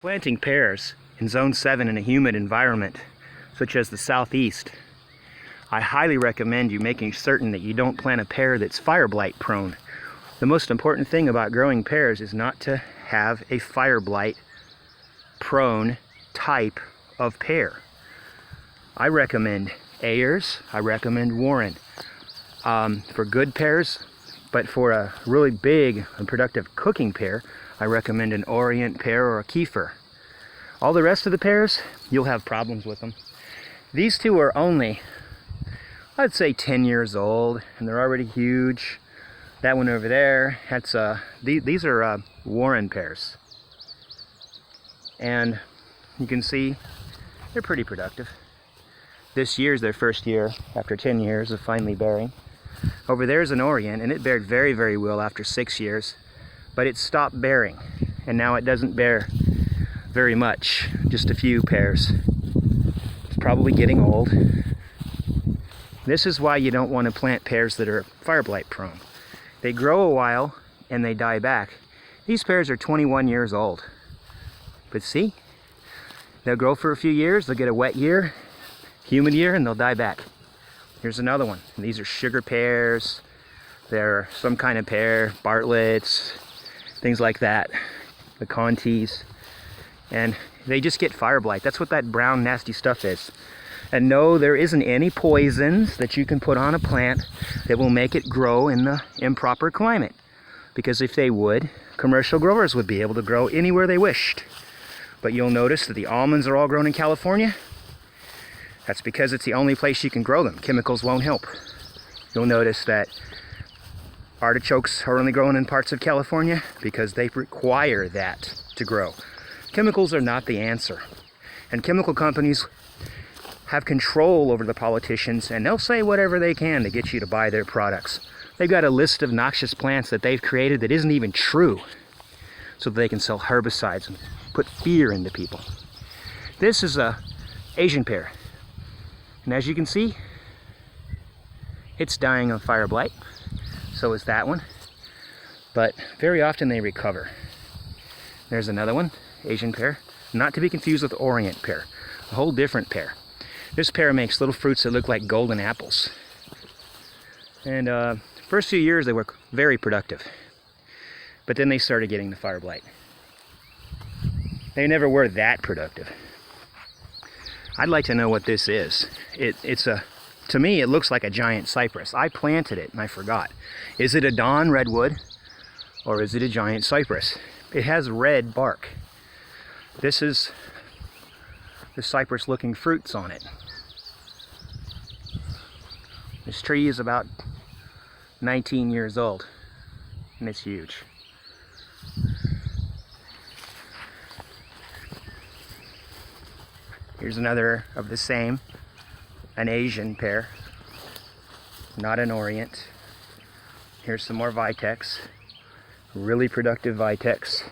Planting pears in Zone 7 in a humid environment, such as the southeast, I highly recommend you making certain that you don't plant a pear that's fireblight prone. The most important thing about growing pears is not to have a fireblight prone type of pear. I recommend Ayers, I recommend Warren for good pears, but for a really big and productive cooking pear, I recommend an Orient pear or a Kiefer. All the rest of the pears, you'll have problems with them. These two are only, I'd say 10 years old, and they're already huge. That one over there, that's these are Warren pears. And you can see they're pretty productive. This year's their first year after 10 years of finally bearing. Over there's an Orient, and it bared very, very well after 6 years, but it stopped bearing, and now it doesn't bear very much, just a few pears. It's probably getting old. This is why you don't want to plant pears that are fireblight prone. They grow a while and they die back. These pears are 21 years old. But see, they'll grow for a few years, they'll get a wet year, humid year, and they'll die back. Here's another one. These are sugar pears. They're some kind of pear, Bartlett's, things like that, the Contis. And they just get fireblight. That's what that brown nasty stuff is. And no, there isn't any poisons that you can put on a plant that will make it grow in the improper climate. Because if they would, commercial growers would be able to grow anywhere they wished. But you'll notice that the almonds are all grown in California. That's because it's the only place you can grow them. Chemicals won't help. You'll notice that artichokes are only grown in parts of California because they require that to grow. Chemicals are not the answer. And chemical companies have control over the politicians, and they'll say whatever they can to get you to buy their products. They've got a list of noxious plants that they've created that isn't even true, so that they can sell herbicides and put fear into people. This is a Asian pear, and as you can see, it's dying of fire blight. So is that one, but very often they recover. There's another one, Asian pear, not to be confused with Orient pear, a whole different pear. This pear makes little fruits that look like golden apples. And first few years they were very productive, but then they started getting the fire blight. They never were that productive. I'd like to know what this is. To me, it looks like a giant cypress. I planted it and I forgot. Is it a Dawn redwood or is it a giant cypress? It has red bark. This is the cypress looking fruits on it. This tree is about 19 years old and it's huge. Here's another of the same, an Asian pear, not an Orient. Here's some more Vitex, really productive Vitex.